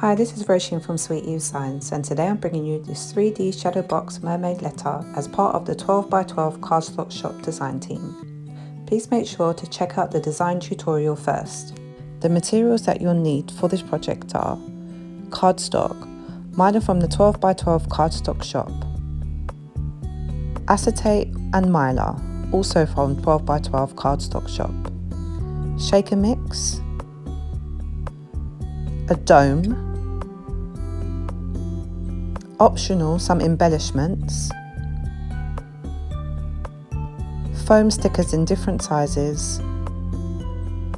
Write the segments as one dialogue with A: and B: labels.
A: Hi, this is Roisin from Sweet You Science, and today I'm bringing you this 3D shadow box mermaid letter as part of the 12x12 cardstock shop design team. Please make sure to check out the design tutorial first. The materials that you'll need for this project are cardstock, mine are from the 12x12 cardstock shop, acetate and mylar, also from 12x12 cardstock shop, shaker mix, a dome, optional some embellishments, foam stickers in different sizes,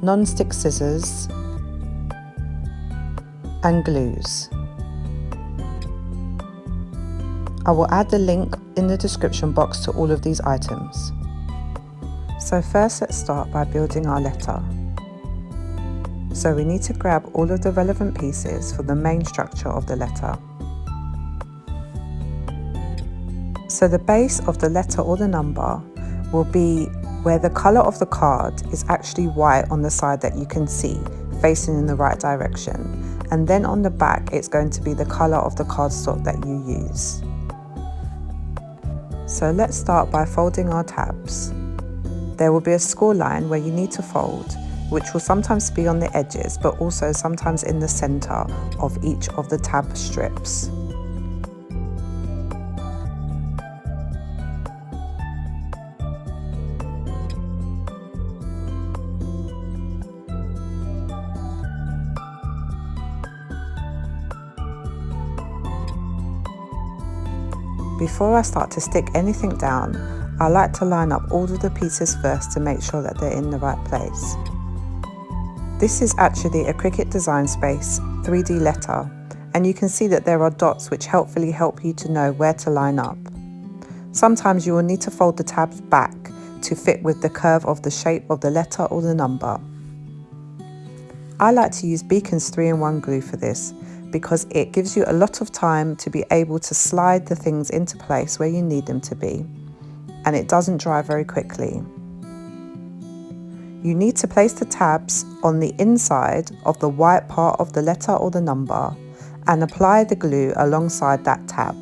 A: non-stick scissors, and glues. I will add the link in the description box to all of these items. So first let's start by building our letter. So we need to grab all of the relevant pieces for the main structure of the letter. So the base of the letter or the number will be where the colour of the card is actually white on the side that you can see, facing in the right direction. And then on the back, it's going to be the colour of the cardstock that you use. So let's start by folding our tabs. There will be a score line where you need to fold, which will sometimes be on the edges, but also sometimes in the centre of each of the tab strips. Before I start to stick anything down, I like to line up all of the pieces first to make sure that they're in the right place. This is actually a Cricut Design Space 3D letter, and you can see that there are dots which helpfully help you to know where to line up. Sometimes you will need to fold the tabs back to fit with the curve of the shape of the letter or the number. I like to use Beacon's 3-in-1 glue for this, because it gives you a lot of time to be able to slide the things into place where you need them to be, and it doesn't dry very quickly. You need to place the tabs on the inside of the white part of the letter or the number and apply the glue alongside that tab.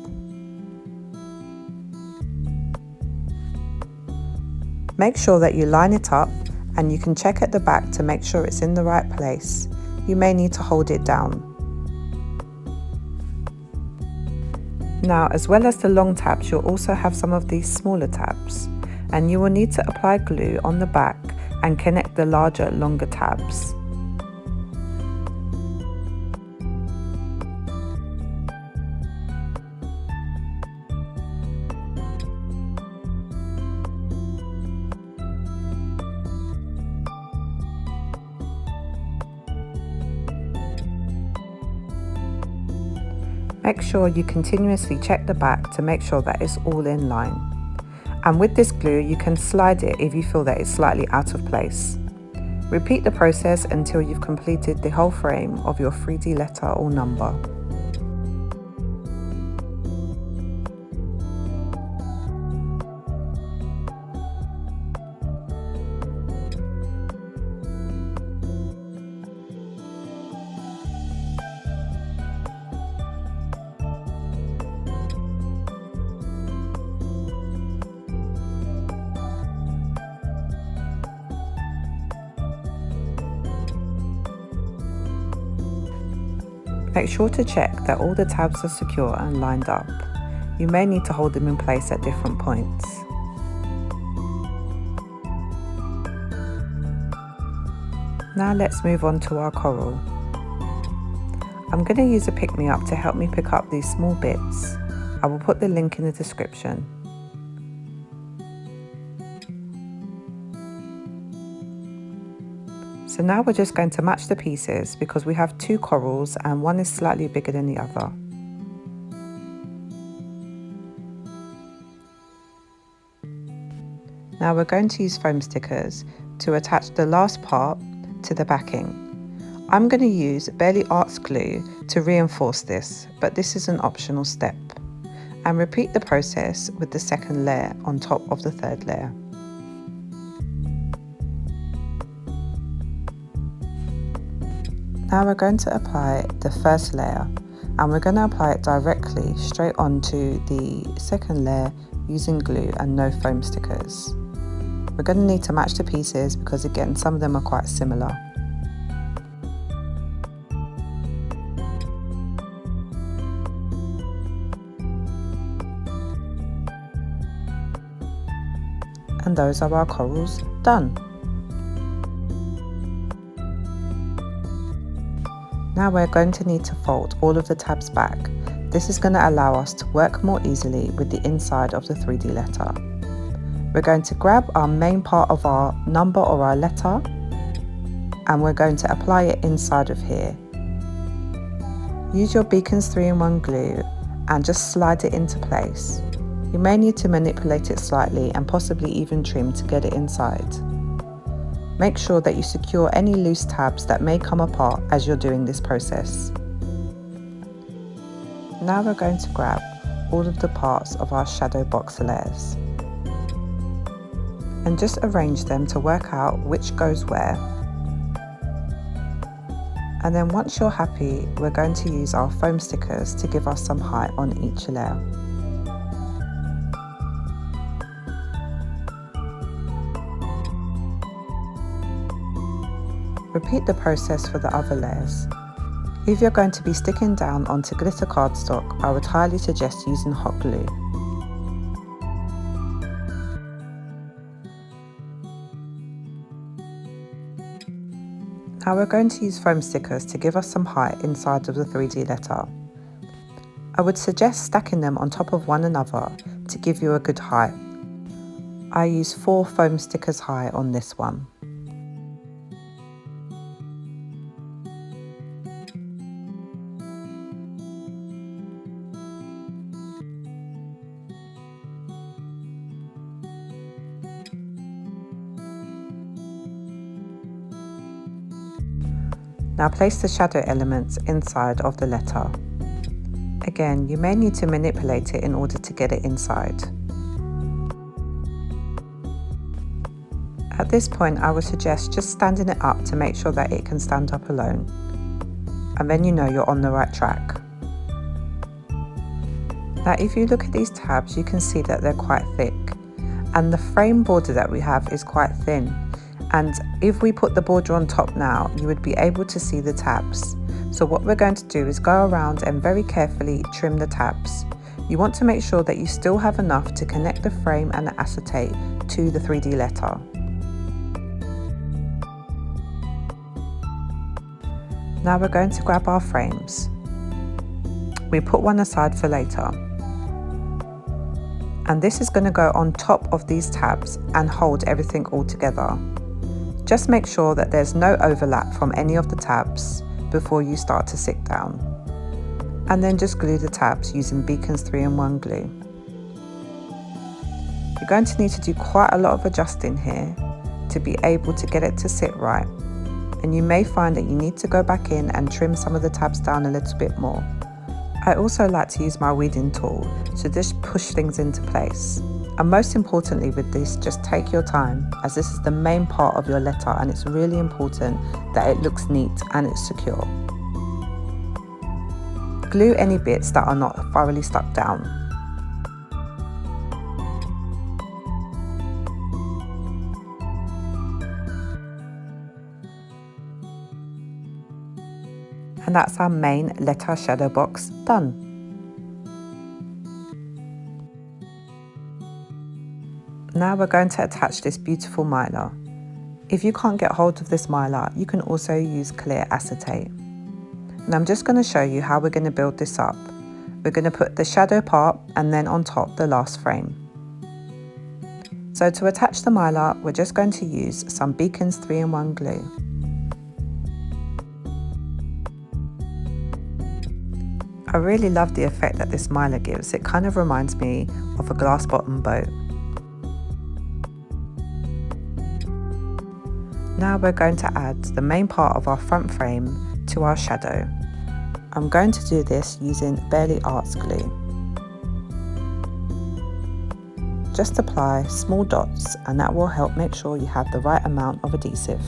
A: Make sure that you line it up, and you can check at the back to make sure it's in the right place. You may need to hold it down. Now, as well as the long tabs, you'll also have some of these smaller tabs, and you will need to apply glue on the back and connect the larger, longer tabs. Make sure you continuously check the back to make sure that it's all in line. And with this glue, you can slide it if you feel that it's slightly out of place. Repeat the process until you've completed the whole frame of your 3D letter or number. Make sure to check that all the tabs are secure and lined up. You may need to hold them in place at different points. Now let's move on to our coral. I'm going to use a pick-me-up to help me pick up these small bits. I will put the link in the description. So now we're just going to match the pieces because we have two corals and one is slightly bigger than the other. Now we're going to use foam stickers to attach the last part to the backing. I'm going to use Barely Arts glue to reinforce this, but this is an optional step. And repeat the process with the second layer on top of the third layer. Now we're going to apply the first layer, and we're going to apply it directly straight onto the second layer using glue and no foam stickers. We're going to need to match the pieces because again some of them are quite similar. And those are our corals done. Now we're going to need to fold all of the tabs back. This is going to allow us to work more easily with the inside of the 3D letter. We're going to grab our main part of our number or our letter, and we're going to apply it inside of here. Use your Beacon's 3-in-1 glue and just slide it into place. You may need to manipulate it slightly and possibly even trim to get it inside. Make sure that you secure any loose tabs that may come apart as you're doing this process. Now we're going to grab all of the parts of our shadow box layers and just arrange them to work out which goes where. And then once you're happy, we're going to use our foam stickers to give us some height on each layer. Repeat the process for the other layers. If you're going to be sticking down onto glitter cardstock, I would highly suggest using hot glue. Now we're going to use foam stickers to give us some height inside of the 3D letter. I would suggest stacking them on top of one another to give you a good height. I use 4 foam stickers high on this one. Now place the shadow elements inside of the letter. Again, you may need to manipulate it in order to get it inside. At this point, I would suggest just standing it up to make sure that it can stand up alone. And then you know you're on the right track. Now if you look at these tabs, you can see that they're quite thick. And the frame border that we have is quite thin. And if we put the border on top now, you would be able to see the tabs. So what we're going to do is go around and very carefully trim the tabs. You want to make sure that you still have enough to connect the frame and the acetate to the 3D letter. Now we're going to grab our frames. We put one aside for later. And this is going to go on top of these tabs and hold everything all together. Just make sure that there's no overlap from any of the tabs before you start to stick down. And then just glue the tabs using Beacon's 3-in-1 glue. You're going to need to do quite a lot of adjusting here to be able to get it to sit right. And you may find that you need to go back in and trim some of the tabs down a little bit more. I also like to use my weeding tool to just push things into place. And most importantly with this, just take your time, as this is the main part of your letter and it's really important that it looks neat and it's secure. Glue any bits that are not thoroughly stuck down. And that's our main letter shadow box done. Now we're going to attach this beautiful mylar. If you can't get hold of this mylar, you can also use clear acetate. And I'm just going to show you how we're going to build this up. We're going to put the shadow part and then on top the last frame. So to attach the mylar, we're just going to use some Beacon's 3-in-1 glue. I really love the effect that this mylar gives. It kind of reminds me of a glass bottom boat. Now we're going to add the main part of our front frame to our shadow. I'm going to do this using Barely Arts glue. Just apply small dots and that will help make sure you have the right amount of adhesive.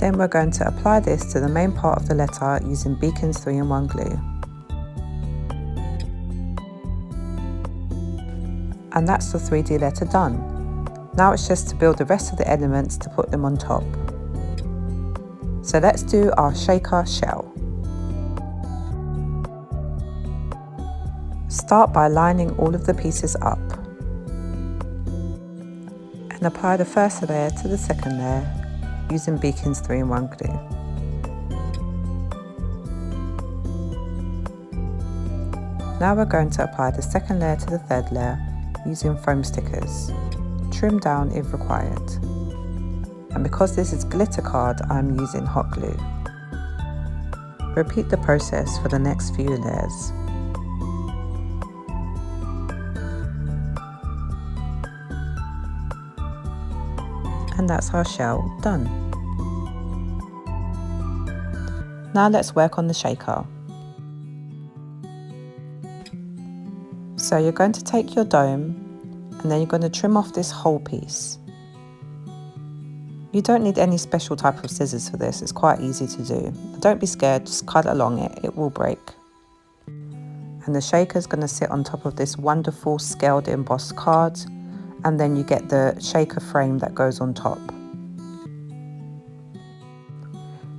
A: Then we're going to apply this to the main part of the letter using Beacon's 3-in-1 glue. And that's the 3D letter done. Now it's just to build the rest of the elements to put them on top. So let's do our shaker shell. Start by lining all of the pieces up and apply the first layer to the second layer using Beacon's 3-in-1 glue. Now we're going to apply the second layer to the third layer using foam stickers. Trim down if required. And because this is glitter card, I'm using hot glue. Repeat the process for the next few layers. And that's our shell done. Now let's work on the shaker. So you're going to take your dome and then you're going to trim off this whole piece. You don't need any special type of scissors for this, it's quite easy to do. Don't be scared, just cut along it, it will break. And the shaker is going to sit on top of this wonderful scaled embossed card, and then you get the shaker frame that goes on top.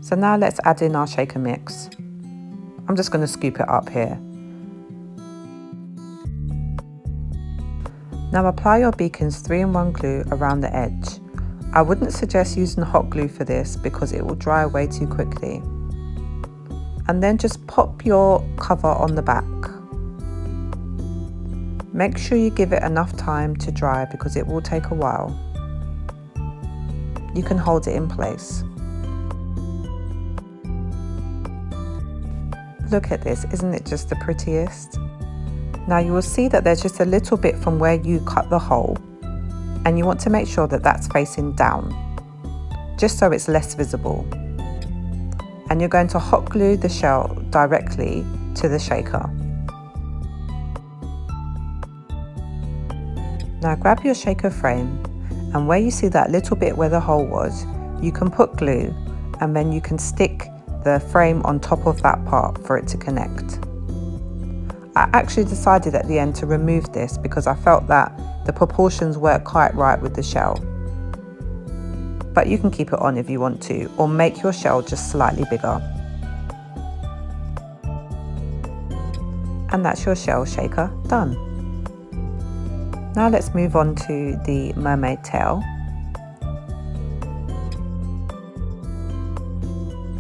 A: So now let's add in our shaker mix. I'm just going to scoop it up here. Now apply your Beacon's 3-in-1 glue around the edge. I wouldn't suggest using hot glue for this because it will dry away too quickly. And then just pop your cover on the back. Make sure you give it enough time to dry because it will take a while. You can hold it in place. Look at this, isn't it just the prettiest? Now you will see that there's just a little bit from where you cut the hole, and you want to make sure that that's facing down, just so it's less visible. And you're going to hot glue the shell directly to the shaker. Now grab your shaker frame, and where you see that little bit where the hole was, you can put glue, and then you can stick the frame on top of that part for it to connect. I actually decided at the end to remove this because I felt that the proportions weren't quite right with the shell. But you can keep it on if you want to, or make your shell just slightly bigger. And that's your shell shaker done. Now let's move on to the mermaid tail.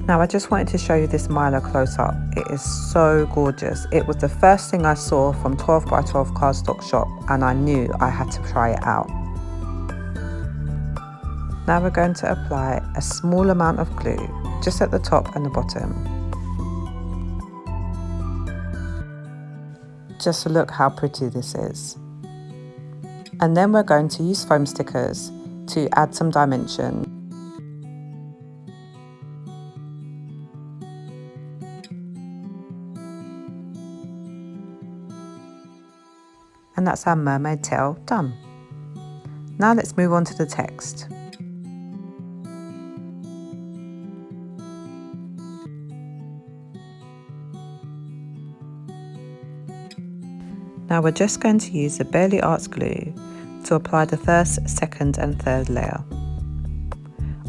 A: Now I just wanted to show you this Mylar close up. It is so gorgeous. It was the first thing I saw from 12 by 12 cardstock shop, and I knew I had to try it out. Now we're going to apply a small amount of glue just at the top and the bottom. Just look how pretty this is. And then we're going to use foam stickers to add some dimension. And that's our mermaid tail done. Now let's move on to the text. Now we're just going to use the Barely Arts glue to apply the first, second and third layer.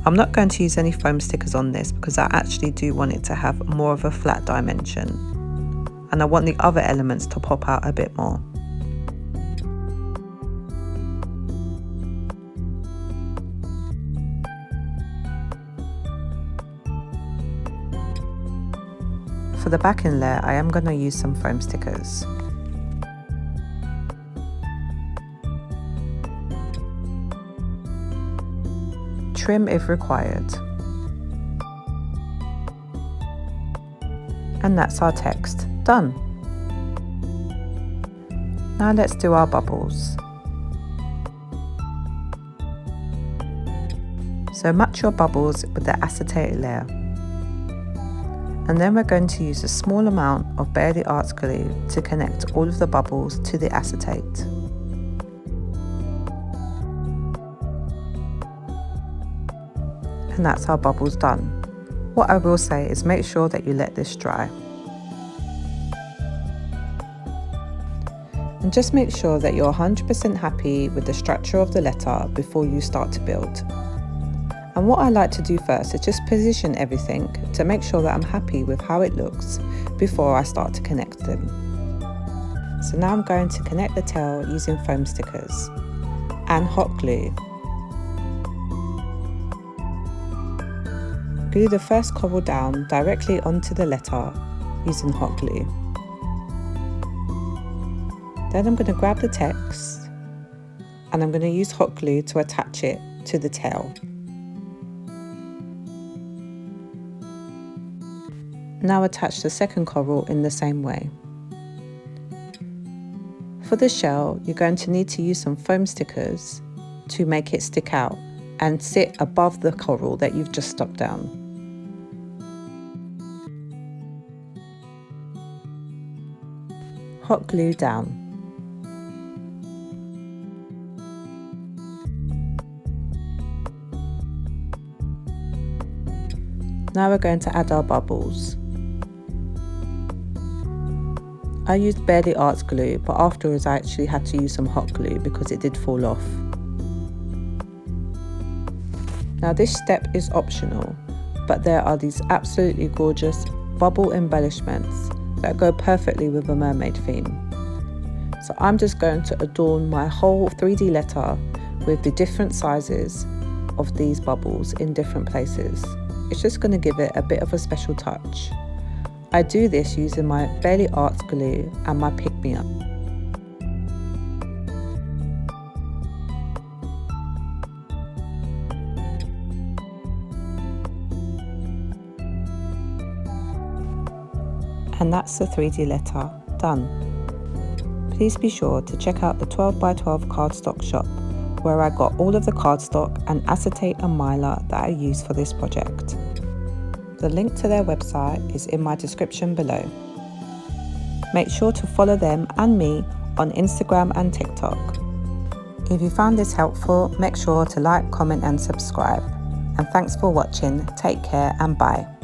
A: I'm not going to use any foam stickers on this because I actually do want it to have more of a flat dimension, and I want the other elements to pop out a bit more. For the backing layer, I am going to use some foam stickers. Trim if required. And that's our text done. Now let's do our bubbles. So match your bubbles with the acetate layer. And then we're going to use a small amount of Barely Arts glue to connect all of the bubbles to the acetate. And that's our bubbles done. What I will say is make sure that you let this dry. And just make sure that you're 100% happy with the structure of the letter before you start to build. And what I like to do first is just position everything to make sure that I'm happy with how it looks before I start to connect them. So now I'm going to connect the tail using foam stickers and hot glue. Glue the first coral down directly onto the letter using hot glue. Then I'm going to grab the text and I'm going to use hot glue to attach it to the tail. Now attach the second coral in the same way. For the shell, you're going to need to use some foam stickers to make it stick out and sit above the coral that you've just stuck down. Hot glue down. Now we're going to add our bubbles. I used Barely Arts glue, but afterwards I actually had to use some hot glue because it did fall off. Now this step is optional, but there are these absolutely gorgeous bubble embellishments that go perfectly with a mermaid theme. So I'm just going to adorn my whole 3D letter with the different sizes of these bubbles in different places. It's just going to give it a bit of a special touch. I do this using my Barely Arts glue and my pick-me-up. And that's the 3D letter done. Please be sure to check out the 12x12 cardstock shop where I got all of the cardstock and acetate and mylar that I used for this project. The link to their website is in my description below. Make sure to follow them and me on Instagram and TikTok. If you found this helpful, make sure to like, comment and subscribe. And thanks for watching. Take care and bye.